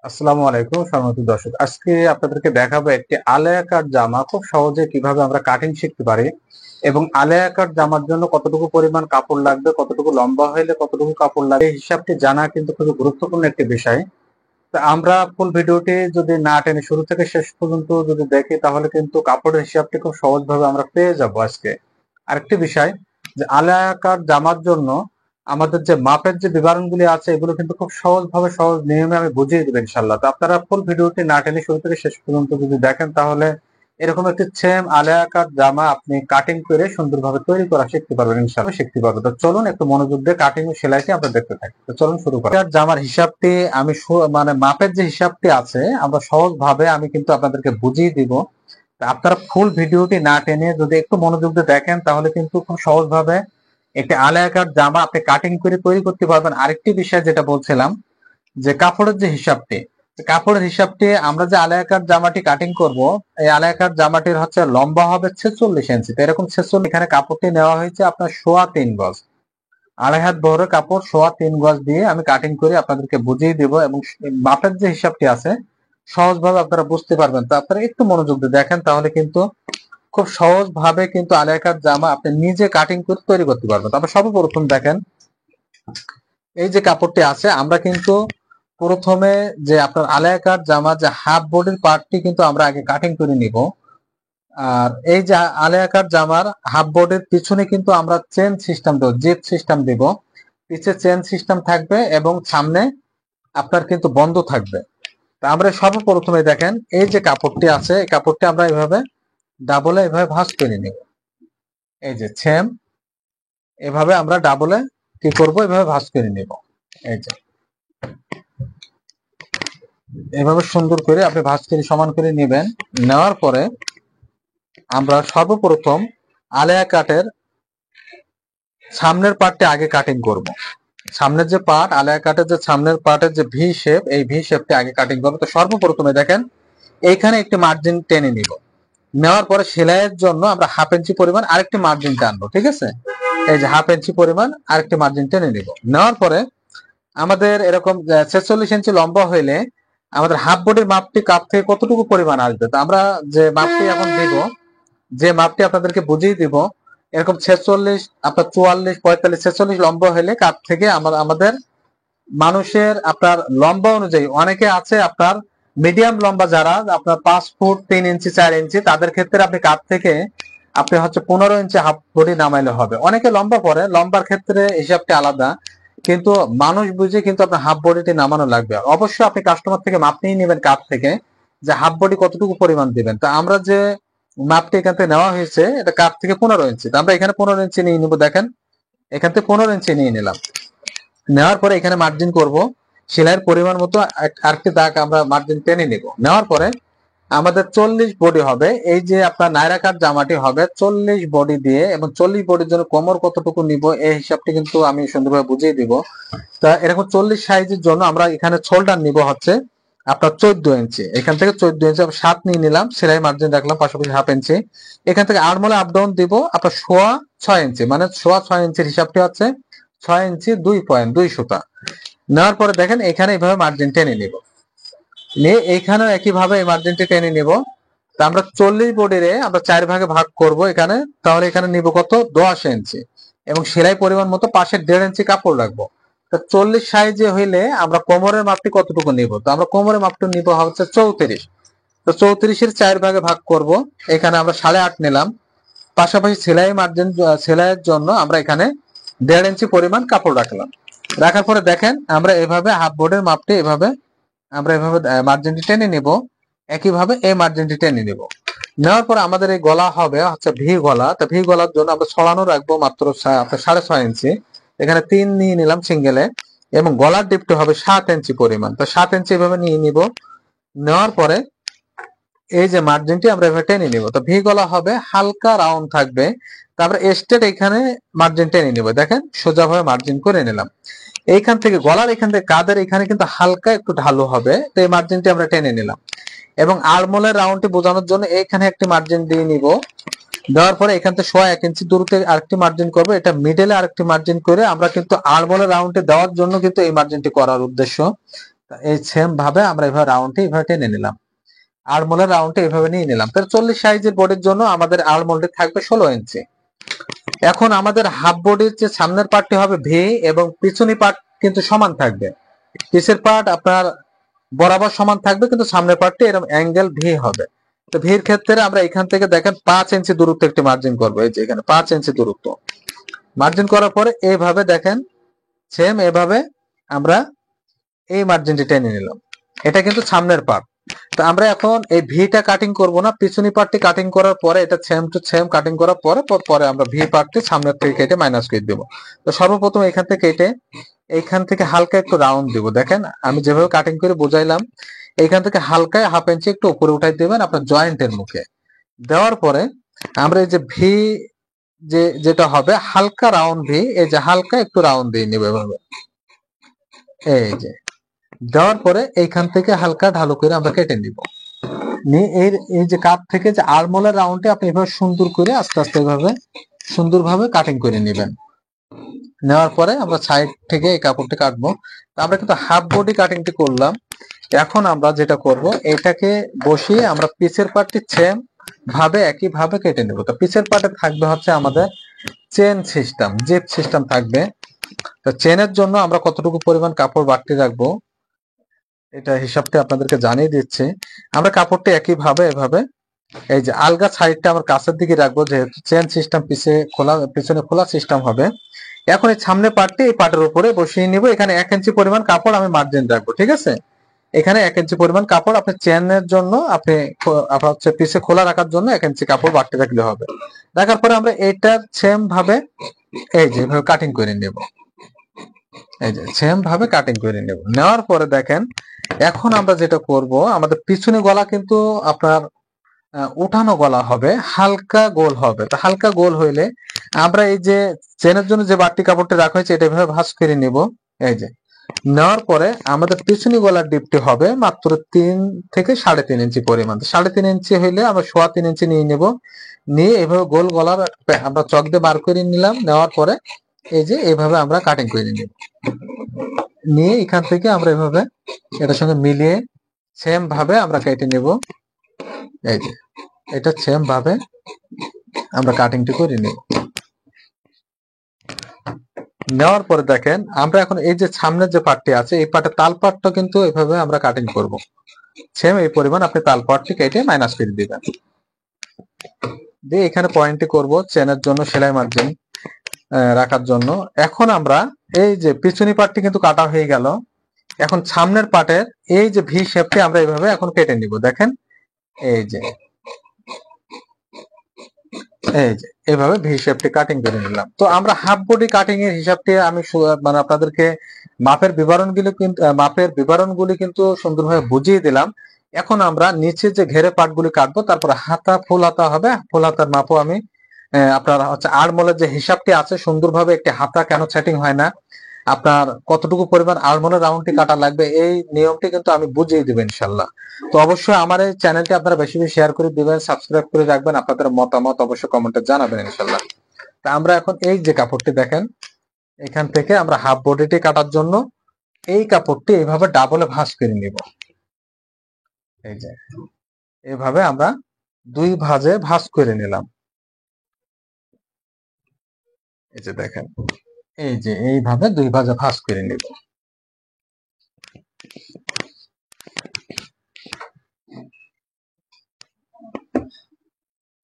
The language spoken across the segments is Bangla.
আসসালামু আলাইকুম সম্মানিত দর্শক, আজকে আপনাদেরকে দেখাবো একটি আলেয়া কাট জামা খুব সহজে কিভাবে আমরা কাটিং শিখতে পারি এবং আলেয়া কাট জামার জন্য কতটুকু পরিমাণ কাপড় লাগবে, কতটুকু লম্বা হইলে কতটুকু কাপড় লাগবে, এই হিসাবটি জানা কিন্তু খুবই গুরুত্বপূর্ণ একটি বিষয়। তো আমরা ফুল ভিডিওটি যদি না টেনে শুরু থেকে শেষ পর্যন্ত যদি দেখি তাহলে কিন্তু কাপড়ের হিসাবটি খুব সহজভাবে আমরা পেয়ে যাব আজকে। আরেকটি বিষয়, যে আলেয়া কাট জামার জন্য আমাদের যে মাপের যে বিবরণগুলি আছে এগুলো কিন্তু খুব সহজভাবে সহজ নিয়মে আমি বুঝিয়ে দেবো ইনশাল্লাহ। তো আপনারা ফুল ভিডিওটি না টেনে শুরু থেকে শেষ পর্যন্ত যদি দেখেন তাহলে এরকম একটি সেম আলেয়া কাট জামা আপনি কাটিং করে সুন্দরভাবে তৈরি করা শিখতে পারবেন, ইনশাল্লাহ শিখতে পারবেন। তো চলুন একটু মনোযোগ দিয়ে কাটিং ও সেলাইটি আমরা দেখতে থাকি। তো চলুন শুরু করি। জামার হিসাবটি আমি মানে মাপের যে হিসাবটি আছে আমরা সহজভাবে আমি কিন্তু আপনাদেরকে বুঝিয়ে দিব। আপনারা ফুল ভিডিওটি না টেনে যদি একটু মনোযোগ দিয়ে দেখেন তাহলে কিন্তু খুব সহজভাবে একটি আলেয়া কাট জামা আপনি কাটিং করে তৈরি করতে পারবেন। আরেকটি বিষয় যেটা বলছিলাম, যে কাপড়ের যে হিসাবটি, কাপড়ের হিসাবটি আমরা যে আলেয়া কাট জামাটি কাটিং করব, এই আলেয়া কাট জামাটির হচ্ছে লম্বা হবে 46 ইঞ্চি। তো এরকম 46, এখানে কাপড়টি নেওয়া হয়েছে আপনার 3.25 গজ, আড়াই হাত বহরের কাপড় 3.25 গজ দিয়ে আমি কাটিং করে আপনাদেরকে বুঝিয়ে দেব এবং মাপের যে হিসাবটি আছে সহজভাবে আপনারা বুঝতে পারবেন। তো আপনারা একটু মনোযোগ দিয়ে দেখেন তাহলে কিন্তু খুব সহজ ভাবে কিন্তু আলেয়া কাট জামা আপনি নিজে কাটিং করে তৈরি করতে পারবেন। তবে সর্বপ্রথম দেখেন, এই যে কাপড়টি আছে আমরা কিন্তু প্রথমে যে আপনার আলেয়া কাট জামা যে হাফ বডির পার্টটি কিন্তু আমরা আগে কাটিং করে নিব। আর এই যে আলেয়া কাট জামার হাফ বডির পিছনে কিন্তু আমরা চেন সিস্টেম দেব, জিপ সিস্টেম দিব। পিছে চেন সিস্টেম থাকবে এবং সামনে আপনার কিন্তু বন্ধ থাকবে। তা আমরা সর্বপ্রথমে দেখেন এই যে কাপড়টি আছে, এই কাপড়টি আমরা এভাবে ডাবলে এভাবে ভাঁজ করে নিব। এই যে সেম এভাবে আমরা ডাবলে কি করব, এভাবে ভাঁজ করে নিব। এই যে এভাবে সুন্দর করে আপনি ভাঁজ করে সমান করে নেবেন। নেওয়ার পরে আমরা সর্বপ্রথম আলেয়া কাটের সামনের পার্টটি আগে কাটিং করব। সামনের যে পার্ট, আলেয়া কাটের যে সামনের পার্টের যে ভি শেপ, এই ভি শেপটি আগে কাটিং করব। তো সর্বপ্রথমে দেখেন এইখানে একটি মার্জিন টেনে নিব। নেওয়ার পরে সেলাইয়ের জন্য আমরা 1/2 ইঞ্চি পরিমাণ আরেকটি মার্জিন টানবো, ঠিক আছে? এই যে 1/2 ইঞ্চি পরিমাণ আরেকটি মার্জিন টেনে নিব। নেওয়ার পরে আমাদের এরকম 46 ইঞ্চি লম্বা হইলে আমাদের হাফ বডির মাপটি কাপ থেকে কতটুকু পরিমাণ আসবে, তো আমরা যে মাপটি এখন দিব, যে মাপটি আপনাদেরকে বুঝিয়ে দিব, এরকম 46 আপনার 44 45 46 লম্বা হলে কাপ থেকে আমাদের মানুষের আপনার লম্বা অনুযায়ী অনেকে আছে আপনার মিডিয়াম লম্বা, যারা আপনার 5 ফুট 3 ইঞ্চি 4 ইঞ্চি, তাদের ক্ষেত্রে আপনি কাপ থেকে আপনি হচ্ছে 15 ইঞ্চি হাফ বডি নামাইলে হবে। অনেকে লম্বা পরে, লম্বার ক্ষেত্রে হিসাবটি আলাদা, কিন্তু মানুষ বুঝে কিন্তু আপনার হাফ বডিটি নামানো লাগবে। অবশ্যই আপনি কাস্টমার থেকে মাপ নিয়ে নেবেন কাপ থেকে, যে হাফ বডি কতটুকু পরিমাণ দিবেন। তো আমরা যে মাপটি এখান থেকে নেওয়া হয়েছে এটা কাপ থেকে 15 ইঞ্চি, তো আমরা এখানে 15 ইঞ্চি নিয়ে নিব। দেখেন এখান থেকে 15 ইঞ্চি নিয়ে নিলাম। নেওয়ার পরে এখানে মার্জিন করব, সেলাইয়ের পরিমাণ মতো আরেকটি দাগ আমরা মার্জিন টেনে নিব। নেওয়ার পরে আমাদের 40 বডি হবে, এই যে আপনার নায়রা কাট জামাটি হবে 40 বডি দিয়ে, এবং 40 বডির জন্য কোমর কতটুকু নিব এই হিসাবটি কিন্তু আমি সুন্দরভাবে বুঝিয়ে দিব। তা এরকম 40 সাইজের জন্য আমরা এখানে শোল্ডার নিব হচ্ছে আপনার 14 ইঞ্চি। এখান থেকে 14 ইঞ্চি 7 নিয়ে নিলাম, সেলাই মার্জিন রাখলাম পাশাপাশি 1/2 ইঞ্চি। এখান থেকে আড়মোলে আপ ডাউন দিব আপনার 6.5 ইঞ্চি, মানে 6.5 ইঞ্চির হিসাবটি হচ্ছে 6 ইঞ্চি 2.2 সুতা। নেওয়ার পরে দেখেন এখানে এইভাবে মার্জিন টেনে নিব, নিয়ে এইখানেও একইভাবে এই মার্জিনটি টেনে নিব। তা আমরা 40 বডিরে আমরা 4 ভাগে ভাগ করব এখানে, তাহলে এখানে নিব কত 10 ইঞ্চি, এবং সেলাই পরিমাণ মতো পাশে 1.5 ইঞ্চি কাপড় রাখবো। তা 40 সাইজে হইলে আমরা কোমরের মাপটি কতটুকু নিব, তো আমরা কোমরের মাপটা নিব হচ্ছে 34। তো 34-এর 4 ভাগে ভাগ করব, এখানে আমরা 8.5 নিলাম। পাশাপাশি সেলাই মার্জিন সেলাইয়ের জন্য আমরা এখানে 1.5 ইঞ্চি পরিমাণ কাপড় রাখলাম। রাখার পরে দেখেন আমরা এভাবে হাফ বোর্ডের মাপটি এভাবে আমরা এভাবে মার্জিনটি টেনে নিব। একইভাবে এই মার্জিনটি টেনে নিব। নেওয়ার পর আমাদের এই গলা হবে হচ্ছে ভি গলা। তো ভি গলার জন্য আমরা ছড়ানো রাখবো মাত্র আপনার 6.5 ইঞ্চি। এখানে 3 নিয়ে নিলাম সিঙ্গেলে, এবং গলার ডিপটি হবে 7 ইঞ্চি পরিমাণ। তো 7 ইঞ্চি এভাবে নিয়ে নিব। নেওয়ার পরে এই যে মার্জিনটি আমরা এভাবে টেনে নিব। তো ভি গলা হবে, হালকা রাউন্ড থাকবে। তারপরে স্ট্রেট এখানে মার্জিন টেনে নিব। দেখেন সোজাভাবে মার্জিন করে নিলাম। এইখান থেকে গলার এখান থেকে কাঁধের এখানে কিন্তু হালকা একটু ঢালু হবে, তো এই মার্জিনটি আমরা টেনে নিলাম। এবং আর্মোলের রাউন্ডটি বোঝানোর জন্য এখানে একটি মার্জিন দিয়ে নিব। দেওয়ার পরে এখান থেকে 1 ইঞ্চি দূরত্বে আরেকটি মার্জিন করব, এটা মিডলে আরেকটি মার্জিন করে আমরা কিন্তু আর্মোলের রাউন্ডে দেওয়ার জন্য কিন্তু এই মার্জিনটি করার উদ্দেশ্য। এই সেম ভাবে আমরা এভাবে রাউন্ডটি এভাবে টেনে নিলাম, আর্মহোলের রাউন্ডটি এভাবে নিয়ে নিলাম। তাহলে 40 সাইজের বডির জন্য আমাদের আর্মহোলটি থাকবে 16 ইঞ্চি। এখন আমাদের হাফ বডির যে সামনের পার্টটি হবে ভি এবং পিছনি পার্ট কিন্তু সমান থাকবে। পিছের পার্ট আপনার বরাবর সমান থাকবে, কিন্তু সামনের পার্টটি এরকম অ্যাঙ্গেল ভি হবে। তো ভির ক্ষেত্রে আমরা এখান থেকে দেখেন 5 ইঞ্চি দূরত্ব একটি মার্জিন করবো। এই যে এখানে 5 ইঞ্চি দূরত্ব মার্জিন করার পরে এইভাবে দেখেন সেম এভাবে আমরা এই মার্জিনটি টেনে নিলাম। এটা কিন্তু সামনের পার্ট। তো আমরা এখন এই ভিটা কাটিং করব না, পিছনি পার্টটি কাটিং করার পরে এটা সেম টু সেম কাটিং করার পরে পরে আমরা ভি পার্টটি সামনের থেকে কেটে মাইনাস করে দেব। তো সর্বপ্রথম এখান থেকে কেটে এইখান থেকে হালকা একটু রাউন্ড দিব। দেখেন আমি যেভাবে কাটিং করে বোঝাইলাম, এইখান থেকে হালকা হাফ ইঞ্চি একটু উপরে উঠাই দেবেন আপনার জয়েন্টের মুখে। দেওয়ার পরে আমরা এই যে ভি যেটা হবে হালকা রাউন্ড ভি, এই যে হালকা একটু রাউন্ড দিয়ে নিবে এভাবে। এই যে দেওয়ার পরে এইখান থেকে হালকা ঢালু করে আমরা কেটে নিব। নিয়ে এই যে কাপ থেকে যে আর্মহোলের রাউন্ডে আপনি এভাবে সুন্দর করে আস্তে আস্তে এভাবে সুন্দরভাবে কাটিং করে নেবেন। নেওয়ার পরে আমরা সাইড থেকে এই কাপড়টি কাটবো। আমরা কিন্তু হাফ বডি কাটিংটি করলাম। এখন আমরা যেটা করব, এটাকে বসিয়ে আমরা পিছের পার্টটি সেম ভাবে একই ভাবে কেটে নেব। তো পিছের পার্টে থাকবে হচ্ছে আমাদের চেন সিস্টেম, জিপ সিস্টেম থাকবে। তো চেনের জন্য আমরা কতটুকু পরিমাণ কাপড় বাড়তি রাখবো এটা হিসাবটি আপনাদেরকে জানিয়ে দিচ্ছি। আমরা কাপড়টি একই ভাবে এভাবে এই যে আলগা সাইডটা আমরা কাছের দিকে রাখবো, যেহেতু চেন সিস্টেম পিছনে খোলা সিস্টেম হবে। এখন এই সামনে পার্টটি এই পার্টের উপরে বসিয়ে নিব। এখানে 1 ইঞ্চি পরিমাণ কাপড় আমি মার্জিন রাখবো, ঠিক আছে। এখানে 1 ইঞ্চি পরিমাণ কাপড় আপনি চেনের জন্য আপনি হচ্ছে পিছে খোলা রাখার জন্য 1 ইঞ্চি কাপড় বাড়তি রাখলে হবে। রাখার পরে আমরা এইটার সেম ভাবে এই যে এভাবে কাটিং করে নেব। এই যে সেম ভাবে কাটিং করে নেব। নেওয়ার পরে দেখেন এখন আমরা যেটা করব, আমাদের পিছনে গলা কিন্তু আপনার উঠানো গলা হবে, হালকা গোল হবে। তো হালকা গোল হইলে আমরা এই যে চেনের জন্য যে বাড়তি কাপড়টা রাখা হয়েছে এটা এভাবে ভাঁজ করে নিব। এই যে নেওয়ার পরে আমাদের পিছনে গলার ডিপটি হবে মাত্র 3 থেকে 3.5 ইঞ্চি পরিমাণ। 3.5 ইঞ্চি হইলে আমরা 3.25 ইঞ্চি নিয়ে নেব। নিয়ে এভাবে গোল গলার আমরা চক দিয়ে বার করে নিলাম। নেওয়ার পরে এই যে এইভাবে আমরা কাটিং করে নিব। নিয়ে এখান থেকে আমরা এভাবে এটার সঙ্গে মিলিয়ে সেম ভাবে আমরা কেটে নেব। এই যে এটা সেম ভাবে আমরা কাটিংটি করে নিব। নেওয়ার পরে দেখেন আমরা এখন এই যে সামনের যে পার্টটি আছে এই পার্টের তাল পার্টটা কিন্তু এভাবে আমরা কাটিং করব। সেম এই পরিমাণ আপনি তাল পার্টটি কেটে মাইনাস করে দিবেন। দিয়ে এখানে পয়েন্টটি করব চেনের জন্য সেলাই মার্জিন রাখার জন্য। এখন আমরা এই যে পিছনি পার্টটি কিন্তু কাটা হয়ে গেল। এখন সামনের পার্টের এই যে ভি শেপটি আমরা এইভাবে এখন কেটে নিব। দেখেন এই যে এইভাবে ভি শেপটি কাটিং করে নিলাম। তো আমরা হাফ বডি কাটিং এর হিসাবটি আমি মানে আপনাদেরকে মাপের বিবরণগুলি কিন্তু সুন্দরভাবে বুঝিয়ে দিলাম। এখন আমরা নিচে যে ঘেরে পার্টগুলি কাটবো, তারপর হাতা ফুল হাতা হবে। ফুল হাতার মাপও আমি আপনার হচ্ছে আর্মহোলের যে হিসাবটি আছে সুন্দরভাবে একটি হাতা কেন সেটিং হয় না, আপনার কতটুকু পরিমাণ আর্মহোলের রাউন্ডটি কাটা লাগবে এই নিয়মটি কিন্তু আমি বুঝিয়ে দেব ইনশাল্লাহ। তো অবশ্যই আমার এই চ্যানেলটি আপনারা বেশি বেশি শেয়ার করে দিবেন, সাবস্ক্রাইব করে রাখবেন, আপনাদের মতামত অবশ্যই কমেন্টে জানাবেন ইনশাল্লাহ। তা আমরা এখন এই যে কাপড়টি দেখেন এখান থেকে আমরা হাফ বডিটি কাটার জন্য এই কাপড়টি এইভাবে ডাবলে ভাঁজ করে নিব। এই যে এইভাবে আমরা 2 ভাঁজে ভাঁজ করে নিলাম। এই যে দেখেন এই যে এইভাবে 2 ভাঁজে ভাঁজ করে নিব।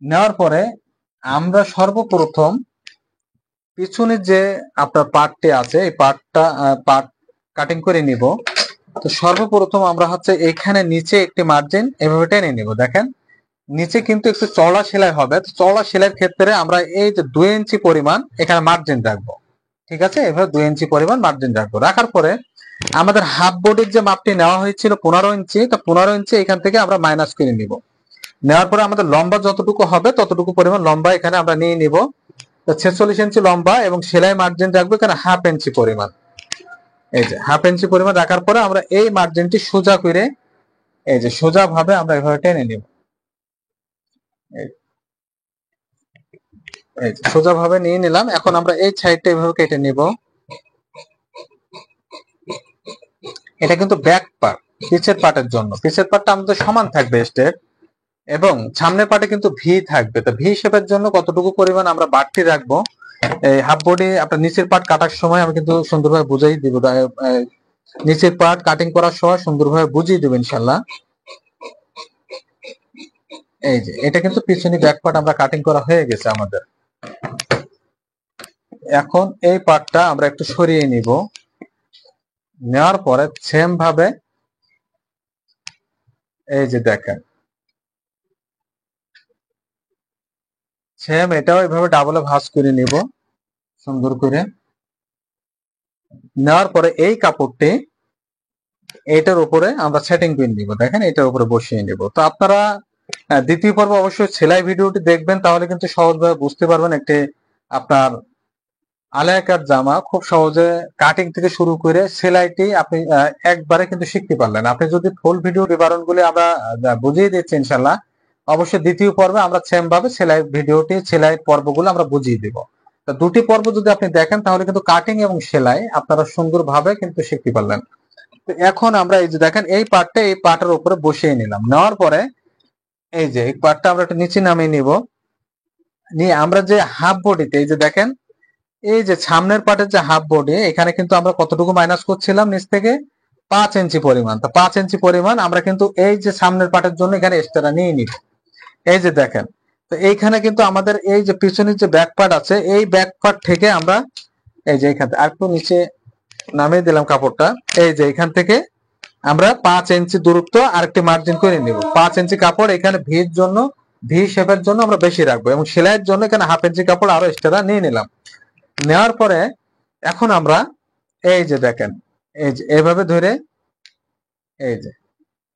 নেওয়ার পরে আমরা সর্বপ্রথম পিছনে যে আপনার পার্টটি আছে এই পার্ট কাটিং করে নিব। তো সর্বপ্রথম আমরা হচ্ছে এখানে নিচে একটি মার্জিন এভাবে টেনে নিব। দেখেন নিচে কিন্তু একটু চওড়া সেলাই হবে। তো চওড়া সেলাইয়ের ক্ষেত্রে আমরা এই যে 2 ইঞ্চি পরিমাণ এখানে মার্জিন রাখবো, ঠিক আছে। এভাবে 2 ইঞ্চি পরিমাণ মার্জিন রাখবো। রাখার পরে আমাদের হাফ বডির যে মাপটি নেওয়া হয়েছিল 15 ইঞ্চি, তো 15 ইঞ্চি এখান থেকে আমরা মাইনাস করে নিব। নেওয়ার পরে আমাদের লম্বা যতটুকু হবে ততটুকু পরিমাণ লম্বা এখানে আমরা নিয়ে নিব। 46 ইঞ্চি লম্বা এবং সেলাই মার্জিন রাখবো এখানে হাফ ইঞ্চি পরিমাণ। এই যে হাফ ইঞ্চি পরিমাণ রাখার পরে আমরা এই মার্জিনটি সোজা করে এই যে সোজা ভাবে আমরা এভাবে টেনে নিব। এই যে সোজা ভাবে নিয়ে নিলাম। এখন আমরা এই সাইডটা এভাবে কেটে নিব। এটা কিন্তু ব্যাক পার্ট, পিছের পার্টের জন্য। পিছের পার্টটা আমাদের সমান থাকবে স্টেট, এবং সামনের পার্টে কিন্তু ভি থাকবে। তো ভি শেপের জন্য কতটুকু পরিমাণ আমরা বাড়তি রাখবো, এই হাফ বডি আপনার নিচের পার্ট কাটার সময় আমি কিন্তু সুন্দরভাবে বুঝাই দিব। নিচের পার্ট কাটিং করার সময় সুন্দরভাবে বুঝিয়ে দেবো ইনশাল্লাহ। এই যে এটা কিন্তু পিছনে ব্যাক পার্ট আমরা কাটিং করা হয়ে গেছে আমাদের। এখন এই পার্টটা আমরা একটু সরিয়ে নিব, নেওয়ার পরে সেম ভাবে এই যে দেখেন সেম এটাও এইভাবে ডাবলে ভাঁজ করে নিব সুন্দর করে। নেওয়ার পরে এই কাপড়টি এটার উপরে আমরা সেটিং করে নিব, দেখেন এটার উপরে বসিয়ে নিব। তো আপনারা দ্বিতীয় পর্ব অবশ্যই সেলাই ভিডিওটি দেখবেন, তাহলে কিন্তু সহজভাবে বুঝতে পারবেন একটি আপনার আলিয়া কাট জামা খুব সহজে কাটিং থেকে শুরু করে সেলাইটি আপনি একবারে কিন্তু শিখতে পারলেন। আপনি যদি ফুল ভিডিও বিবরণগুলি আমরা বুঝিয়ে দিচ্ছি ইনশাল্লাহ, অবশ্যই দ্বিতীয় পর্বে আমরা সেম ভাবে সেলাই ভিডিওটি সেলাই পর্বগুলো আমরা বুঝিয়ে দিব। তো দুটি পর্ব যদি আপনি দেখেন তাহলে কিন্তু কাটিং এবং সেলাই আপনারা সুন্দরভাবে কিন্তু শিখতে পারলেন। তো এখন আমরা এই যে দেখেন এই পার্টটা এই পার্টের উপরে বসিয়ে নিলাম। নেওয়ার পরে এই যে এই পার্টটা আমরা একটু নিচে নামিয়ে নিব, নিয়ে আমরা যে হাফ বডিতে এই যে দেখেন এই যে সামনের পার্টের যে হাফ বডি, এখানে কিন্তু আমরা কতটুকু মাইনাস করছিলাম নিচ থেকে 5 ইঞ্চি পরিমাণ। তো 5 ইঞ্চি পরিমাণ আমরা কিন্তু এই যে সামনের পার্টের জন্য এখানে এক্সট্রা নিয়ে নিব। এই যে দেখেন, তো এইখানে কিন্তু আমাদের এই যে পিছনের যে ব্যাক পার্ট আছে এই ব্যাক পার্ট থেকে আমরা এই যে এখান থেকে আরেকটু নিচে নামিয়ে দিলাম কাপড়টা। এই যে এখান থেকে আমরা 5 ইঞ্চি দূরত্ব আরেকটি মার্জিন করে নিব। 5 ইঞ্চি কাপড় এখানে ভির জন্য, ভি শেপের জন্য আমরা বেশি রাখবো, এবং সেলাইয়ের জন্য এখানে হাফ ইঞ্চি কাপড় আরো এক্সট্রা নিয়ে নিলাম। নেওয়ার পরে এখন আমরা এই যে দেখেন এই যে এভাবে ধরে এই যে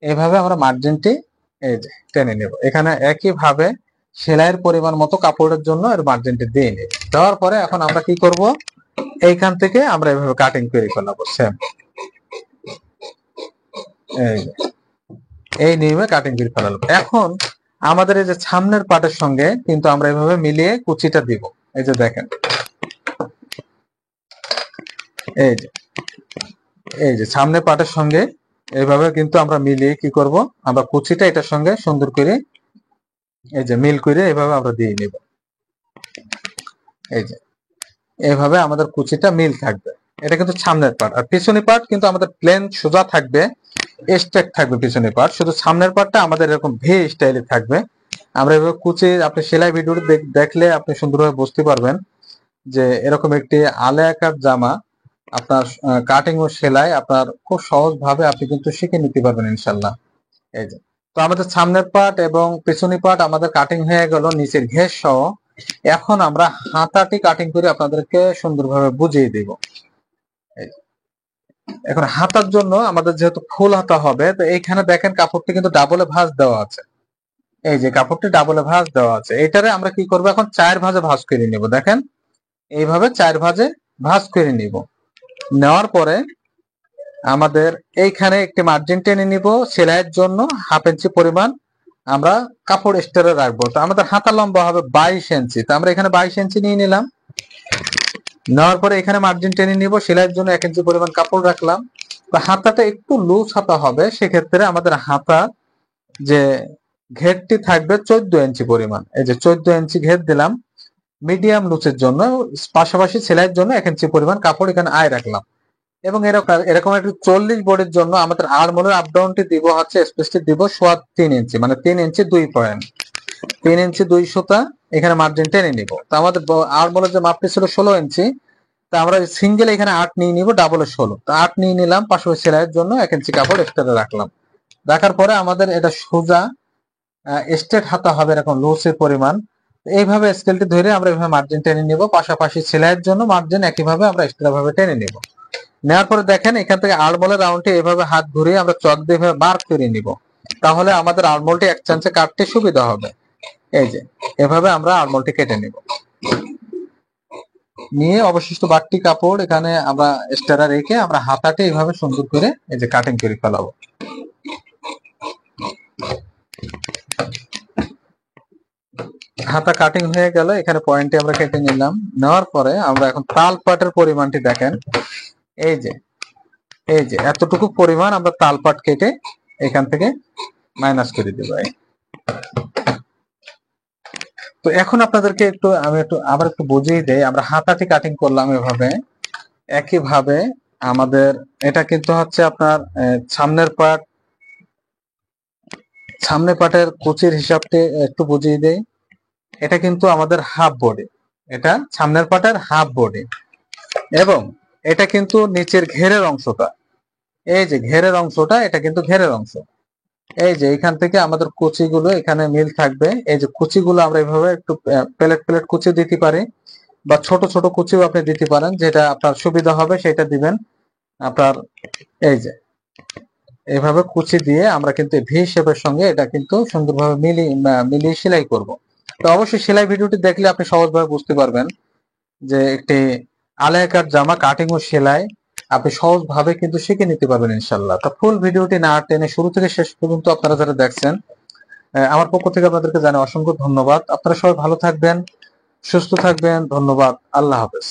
এভাবে আমরা মার্জিনটি এই যে টেনে নেব। এখানে একই ভাবে সেলাইয়ের পরিমাণ মতো কাপড়ের জন্য এর মার্জিনটি দিয়ে নেব। দেওয়ার পরে এখন আমরা কি করব, এইখান থেকে আমরা এভাবে কাটিং করে ফেলাবো সেম এই যে এই নিয়মে কাটিং করে ফেলাবো। এখন আমাদের এই যে সামনের পার্টের সঙ্গে কিন্তু আমরা এভাবে মিলিয়ে কুচিটা দিব। এই যে দেখেন এই যে এই যে সামনের পার্টের সঙ্গে এইভাবে কিন্তু আমরা মিলিয়ে কি করব, আমরা কুচিটা এটার সঙ্গে সুন্দর করে এই যে মিল করে এইভাবে আমরা দিয়ে নিব। এই যে এইভাবে আমাদের কুচিটা মিল থাকবে। এটা কিন্তু সামনের পার্ট, আর পিছনের পার্ট কিন্তু আমাদের প্লেন সোজা থাকবে, স্ট্রেট থাকবে পিছনের পার্ট। শুধু সামনের পার্টটা আমাদের এরকম ভি স্টাইলে থাকবে। আমরা এভাবে কুচি আপনি সেলাই ভিডিওটি দেখলে আপনি সুন্দরভাবে বুঝতে পারবেন যে এরকম একটি আলিয়া কাট জামা আপনার কাটিং ও সেলাই আপনার খুব সহজ ভাবে আপনি কিন্তু শিখে নিতে পারবেন ইনশাল্লাহ। এই যে তো আমাদের সামনের পার্ট এবং পেছনের পার্ট আমাদের কাটিং হয়ে গেল নিচের ঘের সহ। এখন আমরা হাতাটি কাটিং করে আপনাদেরকে সুন্দরভাবে বুঝিয়ে দিব। এখন হাতার জন্য আমাদের যেহেতু ফুল হাতা হবে, তো এইখানে দেখেন কাপড়টি কিন্তু ডাবলে ভাঁজ দেওয়া আছে। এই যে কাপড়টি ডাবলে ভাঁজ দেওয়া আছে, এটারে আমরা কি করবো এখন 4 ভাঁজে ভাঁজ করে নিব। দেখেন এইভাবে 4 ভাঁজে ভাঁজ করে নিব। নেওয়ার পরে আমাদের এইখানে একটি মার্জিন টেনে নিব সেলাইয়ের জন্য হাফ ইঞ্চি পরিমাণ আমরা কাপড় এক্সট্রা রাখবো। তো আমাদের হাতা লম্বা হবে 22 ইঞ্চি, তো আমরা এখানে 22 ইঞ্চি নিয়ে নিলাম। নেওয়ার পরে এখানে মার্জিন টেনে নিব, সেলাইয়ের জন্য 1 ইঞ্চি পরিমাণ কাপড় রাখলাম। তো হাতাটা একটু লুজ হাতা হবে, সেক্ষেত্রে আমাদের হাতা যে ঘেরটি থাকবে 14 ইঞ্চি পরিমাণ। এই যে 14 ইঞ্চি ঘের দিলাম মিডিয়াম লুচের জন্য, পাশাপাশি সেলাইয়ের জন্য 1 ইঞ্চি পরিমাণ কাপড় এখানে আয় রাখলাম। এবং এরকম একটি 40 বডির জন্য আমাদের আর্মহোলের আপ ডাউনটি দিব হচ্ছে স্পেসটি দিব 3 ইঞ্চি, মানে 3 ইঞ্চি 2 পয়েন্ট, 3 ইঞ্চি 2 সুতা এখানে মার্জিন টেনে নিব। তো আমাদের আর্মহোলের যে মাপটি ছিল 16 ইঞ্চি, তা আমরা সিঙ্গেল এখানে 8 নিয়ে নিব, ডাবলে 16। তো 8 নিয়ে নিলাম, পাশাপাশি সেলাইয়ের জন্য 1 ইঞ্চি কাপড় এক্সট্রা রাখলাম। রাখার পরে আমাদের এটা সোজা স্ট্রেট হাতা হবে এরকম লুচের পরিমাণ। এইভাবে স্কেলটি ধরে আমরা এইভাবে মার্জিন টেনে নিব, পাশাপাশি সেলাইয়ের জন্য মার্জিন একইভাবে আমরা এক্সট্রা ভাবে টেনে নিব। নেওয়ার পরে দেখেন এখান থেকে আর্মহোলের রাউন্ডটি এভাবে হাত ঘুরিয়ে আমরা চক দিয়ে এভাবে মার্ক করে নিব, তাহলে আমাদের আর্মহোলটি এক চান্সে কাটতে সুবিধা হবে। এই যে এভাবে আমরা আর্মহোলটি কেটে নিব, নিয়ে অবশিষ্ট বাড়তি কাপড় এখানে আমরা এক্সট্রা রেখে আমরা হাতাটি এইভাবে সুন্দর করে এই যে কাটিং করে ফেলাবো। হাতা কাটিং হয়ে গেল, এখানে পয়েন্টে আমরা কেটে নিলাম। নেওয়ার পরে আমরা এখন তাল পাটের পরিমাণটি দেখেন, এই যে এই যে এতটুকু পরিমাণ আমরা তালপাট কেটে এখান থেকে মাইনাস করে দেব। তো এখন আপনাদেরকে আমি আবার একটু বুঝিয়ে দেই। আমরা হাতাটি কাটিং করলাম এভাবে, একইভাবে আমাদের এটা কিন্তু হচ্ছে আপনার সামনের পাটের কুচির হিসাবটি একটু বুঝিয়ে দেই। এটা কিন্তু আমাদের হাফ বডি, এটা সামনের পাটের হাফ বডি, এবং এটা কিন্তু নিচের ঘেরের অংশটা, এই যে ঘেরের অংশটা, এটা কিন্তু ঘেরের অংশ। এই যে এখান থেকে আমাদের কুচিগুলো এখানে মিল থাকবে। এই যে কুচিগুলো আমরা এইভাবে একটু প্লেট প্লেট কুচি দিতে পারি, বা ছোট ছোট কুচিও আপনি দিতে পারেন, যেটা আপনার সুবিধা হবে সেটা দিবেন আপনার। এই যে এইভাবে কুচি দিয়ে আমরা কিন্তু ভি শেপের সঙ্গে এটা কিন্তু সুন্দরভাবে মিলিয়ে সেলাই করব। তো অবশ্যই সেলাই ভিডিওটি দেখলে আপনি সহজভাবে বুঝতে পারবেন যে একটি আলায়া কাট জামা কাটিং ও সেলাই আপনি সহজভাবে কিন্তু শিখে নিতে পারবেন ইনশাল্লাহ। তো ফুল ভিডিওটি না টেনে শুরু থেকে শেষ পর্যন্ত আপনারা যারা দেখছেন, আমার পক্ষ থেকে আপনাদেরকে জানাই অসংখ্য ধন্যবাদ। আপনারা সবাই ভালো থাকবেন, সুস্থ থাকবেন। ধন্যবাদ। আল্লাহ হাফেজ।